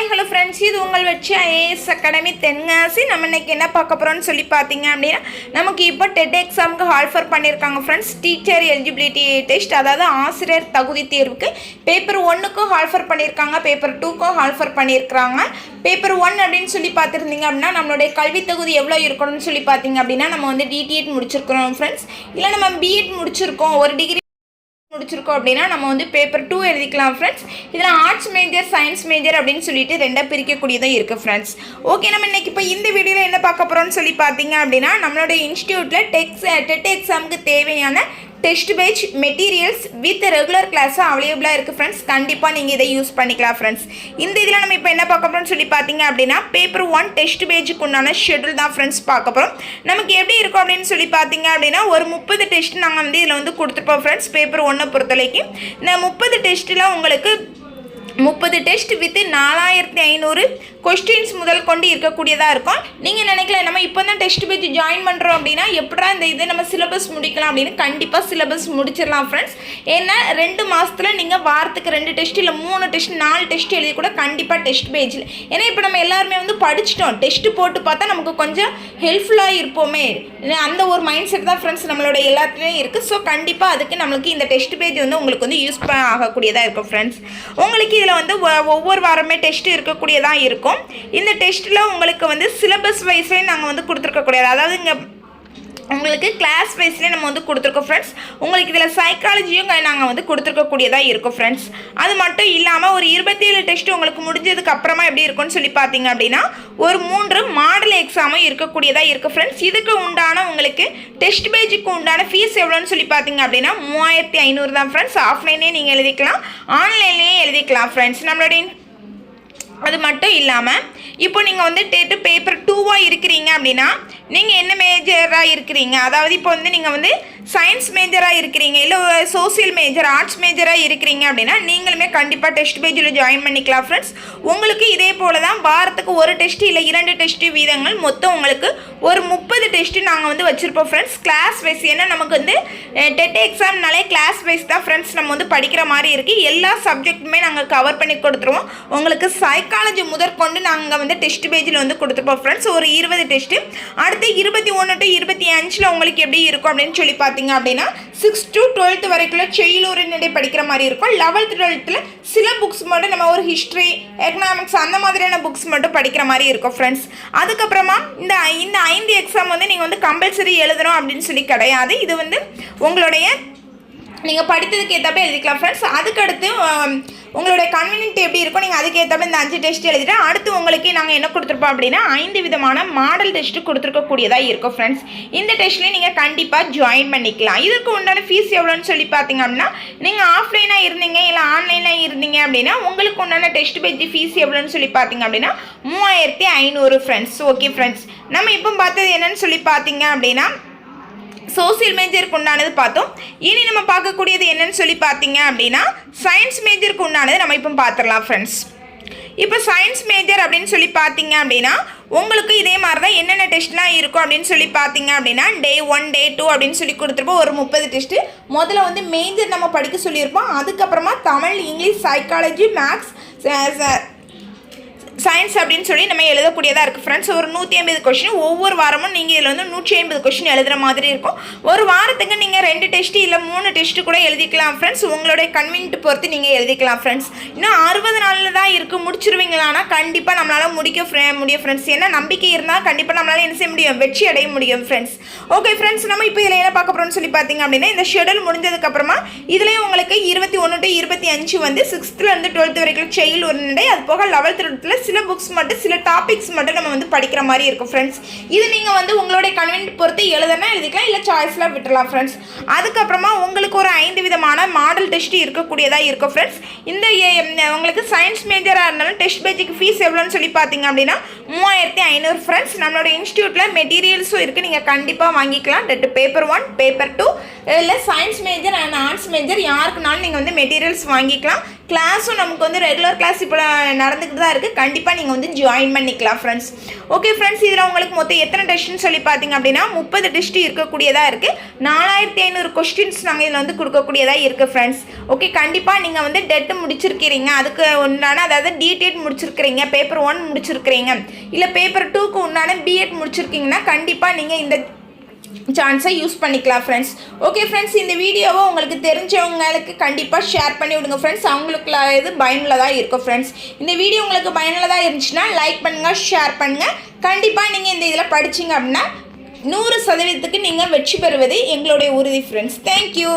Hi hello friends, இது உங்கள் வச்சு ஐஏஎஸ் அகாடமி தென்காசி. நம்ம இன்னைக்கு என்ன பார்க்க போகிறோம்னு சொல்லி பார்த்தீங்க அப்படின்னா, நமக்கு இப்போ டெட் எக்ஸாமுக்கு ஆல்ஃபர் பண்ணியிருக்காங்க ஃப்ரெண்ட்ஸ். டீச்சர் எலிஜிபிலிட்டி டெஸ்ட், அதாவது ஆசிரியர் தகுதி தேர்வுக்கு பேப்பர் 1க்கும் ஆல்ஃபர் பண்ணியிருக்காங்க, பேப்பர் 2க்கும் ஆல்ஃபர் பண்ணியிருக்காங்க. பேப்பர் 1 அப்படின்னு சொல்லி பார்த்துருந்தீங்க அப்படின்னா, நம்மளுடைய கல்வி தகுதி எவ்வளோ இருக்கணும்னு சொல்லி பார்த்தீங்க அப்படின்னா, நம்ம வந்து டிடிஎட் முடிச்சிருக்கிறோம் ஃப்ரெண்ட்ஸ், இல்லை நம்ம பிஎட் முடிச்சிருக்கோம், ஒரு டிகிரி முடிச்சிருக்கோம் அப்படின்னா நம்ம வந்து பேப்பர் 2 எழுதிக்கலாம் ஃப்ரெண்ட்ஸ். இதில் ஆர்ட்ஸ் மேஜர், சயின்ஸ் மேஜர் அப்படின்னு சொல்லிட்டு ரெண்டாக பிரிக்கக்கூடியதாக இருக்குது ஃப்ரெண்ட்ஸ். ஓகே, நம்ம இன்றைக்கி இப்போ இந்த வீடியோவில் என்ன பார்க்க போகிறோம்னு சொல்லி பார்த்தீங்க அப்படின்னா, நம்மளோட இன்ஸ்டியூட்டில் டெட் எக்ஸாமுக்கு தேவையான test batch materials with regular class அவைலபிளாக இருக்குது ஃப்ரெண்ட்ஸ். கண்டிப்பாக நீங்கள் இதை யூஸ் பண்ணிக்கலாம் ஃப்ரெண்ட்ஸ். இந்த இதில் நம்ம இப்போ என்ன பார்க்க போகிறோம்னு சொல்லி பார்த்தீங்க அப்படின்னா, பேப்பர் 1 டெஸ்ட் பேட்சுக்கு உண்டான ஷெட்யூல் தான் ஃப்ரெண்ட்ஸ் பார்க்க போகிறோம். நமக்கு எப்படி இருக்கும் அப்படின்னு சொல்லி பார்த்தீங்க அப்படின்னா, ஒரு 30 டெஸ்ட் நாங்கள் வந்து இதில் வந்து கொடுத்துருப்போம் ஃப்ரெண்ட்ஸ். பேப்பர் 1 பொறுத்தவரைக்கும் இந்த 30 டெஸ்ட்டில் உங்களுக்கு 30 டெஸ்ட் வித் 4500 கொஸ்டின்ஸ் முதல் கொண்டு இருக்கக்கூடியதாக இருக்கும். நீங்கள் நினைக்கலாம் நம்ம இப்போ தான் டெஸ்ட் பேஜ் ஜாயின் பண்ணுறோம் அப்படின்னா எப்படா இந்த இது நம்ம சிலபஸ் முடிக்கலாம் அப்படின்னு. கண்டிப்பாக சிலபஸ் முடிச்சிடலாம் ஃப்ரெண்ட்ஸ். ஏன்னா 2 மாதத்தில் நீங்கள் வாரத்துக்கு 2 டெஸ்ட் இல்லை 3 டெஸ்ட் 4 டெஸ்ட் எழுதி கூட கண்டிப்பாக டெஸ்ட் பேஜில். ஏன்னா இப்போ நம்ம எல்லாருமே வந்து படிச்சிட்டோம், டெஸ்ட்டு போட்டு பார்த்தா நமக்கு கொஞ்சம் ஹெல்ப்ஃபுல்லாக இருப்போமே, அந்த ஒரு மைண்ட் செட் தான் ஃப்ரெண்ட்ஸ் நம்மளோட எல்லாத்துலேயும் இருக்குது. ஸோ கண்டிப்பாக அதுக்கு நம்மளுக்கு இந்த டெஸ்ட் பேஜ் வந்து உங்களுக்கு வந்து யூஸ் ஆகக்கூடியதாக இருக்கும் ஃப்ரெண்ட்ஸ். உங்களுக்கு இதில் வந்து ஒவ்வொரு வாரமே டெஸ்ட் இருக்கக்கூடியதாக இருக்கும். இந்த டெஸ்ட்டில் உங்களுக்கு வந்து சிலபஸ் வைஸ்லேயே நாங்கள் வந்து கொடுத்துருக்கக்கூடியது, அதாவது இங்கே உங்களுக்கு கிளாஸ் வைஸ்லேயே நம்ம வந்து கொடுத்துருக்கோம் ஃப்ரெண்ட்ஸ். உங்களுக்கு இதில் சைக்காலஜியும் நாங்கள் வந்து கொடுத்துருக்கக்கூடியதாக இருக்கும் ஃப்ரெண்ட்ஸ். அது மட்டும் இல்லாமல் ஒரு 27 டெஸ்ட் உங்களுக்கு முடிஞ்சதுக்கு அப்புறமா எப்படி இருக்கும்னு சொல்லி பார்த்தீங்க அப்படின்னா, ஒரு 3 மாடல் எக்ஸாமும் இருக்கக்கூடியதாக இருக்குது ஃப்ரெண்ட்ஸ். இதுக்கு உண்டான உங்களுக்கு டெஸ்ட் பேஜுக்கு உண்டான ஃபீஸ் எவ்வளோன்னு சொல்லி பார்த்தீங்க அப்படின்னா 3500 தான் ஃப்ரெண்ட்ஸ். ஆஃப்லைனே நீங்கள் எழுதிக்கலாம், ஆன்லைன்லேயே எழுதிக்கலாம் ஃப்ரெண்ட்ஸ். நம்மளுடைய அது மட்டும் இல்லாமல் இப்போ நீங்கள் வந்து பேப்பர் 2வாக இருக்கிறீங்க அப்படின்னா நீங்கள் என்ன மேஜராக இருக்கிறீங்க, அதாவது இப்போ வந்து நீங்கள் வந்து சயின்ஸ் மேஜராக இருக்கிறீங்க, இல்லை சோசியல் மேஜர், ஆர்ட்ஸ் மேஜராக இருக்கிறீங்க அப்படின்னா நீங்களுமே கண்டிப்பாக டெஸ்ட் பேஜில் ஜாயின் பண்ணிக்கலாம் ஃப்ரெண்ட்ஸ். உங்களுக்கு இதே போல் தான் வாரத்துக்கு ஒரு டெஸ்ட் இல்லை 2 டெஸ்ட்டு வீதங்கள், மொத்தம் உங்களுக்கு ஒரு 30 டெஸ்ட்டு நாங்கள் வந்து வச்சுருப்போம் ஃப்ரெண்ட்ஸ். கிளாஸ் வைஸ், ஏன்னா நமக்கு வந்து டெட் எக்ஸாம்னாலே கிளாஸ் வைஸ் தான் ஃப்ரெண்ட்ஸ் நம்ம வந்து படிக்கிற மாதிரி இருக்குது. எல்லா சப்ஜெக்ட்டுமே நாங்கள் கவர் பண்ணி கொடுத்துருவோம். உங்களுக்கு சைக்காலஜி முதற்கொண்டு நாங்கள் வந்து டெஸ்ட் பேஜில் வந்து கொடுத்துருப்போம் ஃப்ரெண்ட்ஸ். ஒரு 20 டெஸ்ட்டு. அடுத்து 21 to 25 உங்களுக்கு எப்படி இருக்கும் அப்படின்னு சொல்லி பார்த்தீங்க அப்படின்னா 6 to 12 வரைக்குள்ள செய்யுளுரைநடை படிக்கிற மாதிரி இருக்கும். 11th 12th சில புக்ஸ் மட்டும் நம்ம ஒரு ஹிஸ்ட்ரி, எக்கனாமிக்ஸ் அந்த மாதிரியான புக்ஸ் மட்டும் படிக்கிற மாதிரி இருக்கும் ஃப்ரெண்ட்ஸ். அதுக்கப்புறமா இந்த 5 எக்ஸாம் வந்து நீங்கள் வந்து கம்பல்சரி எழுதணும் அப்படின்னு சொல்லி கிடையாது. இது வந்து உங்களுடைய நீங்கள் படித்ததுக்கு ஏற்றப்ப எழுதிக்கலாம் ஃப்ரெண்ட்ஸ். அதுக்கடுத்து உங்களுடைய கன்வீனியன்ட் எப்படி இருக்கும், நீங்கள் அதுக்கு ஏற்றப்ப இந்த 5 டெஸ்ட் எழுதிட்டு அடுத்து உங்களுக்கு நாங்கள் என்ன கொடுத்துருப்போம் அப்படின்னா 5 விதமான மாடல் டெஸ்ட்டு கொடுத்துருக்கக்கூடியதாக இருக்கும் ஃப்ரெண்ட்ஸ். இந்த டெஸ்ட்லேயும் நீங்கள் கண்டிப்பாக ஜாயின் பண்ணிக்கலாம். இதுக்கு உண்டான ஃபீஸ் எவ்வளோன்னு சொல்லி பார்த்தீங்க அப்படின்னா, நீங்கள் ஆஃப்லைனாக இருந்தீங்க இல்லை ஆன்லைனாக இருந்தீங்க அப்படின்னா உங்களுக்கு உண்டான டெஸ்ட் பேஜ் ஃபீஸ் எவ்வளோன்னு சொல்லி பார்த்தீங்க அப்படின்னா 3500 ஃப்ரெண்ட்ஸ். ஓகே ஃப்ரெண்ட்ஸ், நம்ம இப்போ பார்த்தது என்னன்னு சொல்லி பார்த்தீங்க அப்படின்னா சோசியல் மேஜருக்கு உண்டானது பார்த்தோம். இனி நம்ம பார்க்கக்கூடியது என்னன்னு சொல்லி பார்த்தீங்க அப்படின்னா சயின்ஸ் மேஜருக்கு உண்டானது நம்ம இப்போ பார்த்துடலாம் ஃப்ரெண்ட்ஸ். இப்போ சயின்ஸ் மேஜர் அப்படின்னு சொல்லி பார்த்தீங்க அப்படின்னா உங்களுக்கு இதே மாதிரி தான் என்னென்ன டெஸ்ட்லாம் இருக்கும் அப்படின்னு சொல்லி பார்த்தீங்க அப்படின்னா டே 1 டே 2 அப்படின்னு சொல்லி கொடுத்துருப்போம். ஒரு 30 டெஸ்ட்டு. முதல்ல வந்து மேஜர் நம்ம படிக்க சொல்லியிருப்போம். அதுக்கப்புறமா Tamil, English, psychology, maths, science அப்படின்னு சொல்லி நம்ம எழுதக்கூடியதாக இருக்குது ஃப்ரெண்ட்ஸ். ஒரு 150 கொஷின். ஒவ்வொரு வாரமும் நீங்கள் இதில் வந்து 150 கொஷின் எழுதுகிற மாதிரி இருக்கும். ஒரு வாரத்துக்கு நீங்கள் 2 டெஸ்ட்டு இல்லை 3 டெஸ்ட்டு கூட எழுதிக்கலாம் ஃப்ரெண்ட்ஸ். உங்களுடைய கன்வீனியன்ட் பொறுத்து நீங்கள் எழுதிக்கலாம் ஃப்ரெண்ட்ஸ். இன்னும் 60 நாளில் தான் இருக்குது, முடிச்சிருவீங்களானா கண்டிப்பாக நம்மளால் முடியும் ஃப்ரெண்ட்ஸ். ஏன்னா நம்பிக்கை இருந்தால் கண்டிப்பாக நம்மளால் என்ன செய்ய முடியும், வெற்றி அடைய முடியும் ஃப்ரெண்ட்ஸ். ஓகே ஃப்ரெண்ட்ஸ், நம்ம இப்போ இதில் என்ன பார்க்க போகிறோம்னு சொல்லி பார்த்தீங்க அப்படின்னா இந்த ஷெடியூல் முடிஞ்சதுக்கப்புறமா இதுலேயும் உங்களுக்கு 21 to 25 வந்து 6th to 12th வரைக்கும் செய்யுளுரைநடை, அது போக 11th 12th சில புக்ஸ் மட்டும், சில டாபிக்ஸ் மட்டும் நம்ம வந்து படிக்கிற மாதிரி இருக்கும் ஃப்ரெண்ட்ஸ். இது நீங்கள் வந்து உங்களுடைய கன்வீனியன்ட் பொறுத்து எழுதுனா எழுதிக்கலாம், இல்லை சாய்ஸில் விட்டுலாம் ஃப்ரெண்ட்ஸ். அதுக்கப்புறமா உங்களுக்கு ஒரு 5 விதமான மாடல் டெஸ்ட் இருக்கக்கூடியதாக இருக்கும் ஃப்ரெண்ட்ஸ். இந்த உங்களுக்கு சயின்ஸ் மேஜராக இருந்தாலும் டெஸ்ட் பேஜுக்கு ஃபீஸ் எவ்வளோன்னு சொல்லி பார்த்தீங்க அப்படின்னா 3500 ஃப்ரெண்ட்ஸ். நம்மளோட இன்ஸ்டியூட்டில் மெட்டீரியல்ஸும் இருக்குது, நீங்கள் கண்டிப்பாக வாங்கிக்கலாம். பேப்பர் 1 பேப்பர் 2 இல்லை science major and arts major யாருக்குனாலும் நீங்கள் வந்து மெட்டீரியல்ஸ் வாங்கிக்கலாம். கிளாஸும் நமக்கு வந்து ரெகுலர் கிளாஸ் இப்போ நடந்துக்கிட்டு தான் இருக்குது. கண்டிப்பாக நீங்கள் வந்து ஜாயின் பண்ணிக்கலாம் ஃப்ரெண்ட்ஸ். ஓகே ஃப்ரெண்ட்ஸ், இதில் உங்களுக்கு மொத்தம் எத்தனை டெஸ்ட்னு சொல்லி பார்த்தீங்க அப்படின்னா 30 டெஸ்ட் இருக்கக்கூடியதாக இருக்குது. 4500 கொஸ்டின்ஸ் நாங்கள் இதில் வந்து கொடுக்கக்கூடியதாக இருக்குது ஃப்ரெண்ட்ஸ். ஓகே, கண்டிப்பாக நீங்கள் வந்து டெட்டு முடிச்சிருக்கிறீங்க, அதுக்கு உண்டான அதாவது டிடெட் முடிச்சிருக்கிறீங்க, பேப்பர் 1 முடிச்சிருக்கிறீங்க, இல்லை பேப்பர் 2க்கு உண்டான பிஎட் முடிச்சிருக்கீங்கன்னா கண்டிப்பாக நீங்கள் இந்த சான்ஸை யூஸ் பண்ணிக்கலாம் ஃப்ரெண்ட்ஸ். ஓகே ஃப்ரெண்ட்ஸ், இந்த வீடியோவை உங்களுக்கு தெரிஞ்சவங்களுக்கு கண்டிப்பாக ஷேர் பண்ணி விடுங்க ஃப்ரெண்ட்ஸ். அவங்களுக்கு இது பயனுள்ளதாக இருக்கும் ஃப்ரெண்ட்ஸ். இந்த வீடியோ உங்களுக்கு பயனுள்ளதாக இருந்துச்சுன்னா லைக் பண்ணுங்கள், ஷேர் பண்ணுங்கள். கண்டிப்பாக நீங்கள் இந்த இதில் படிச்சிங்க அப்படின்னா 100% நீங்கள் வெற்றி பெறுவது எங்களுடைய உறுதி ஃப்ரெண்ட்ஸ். தேங்க்யூ.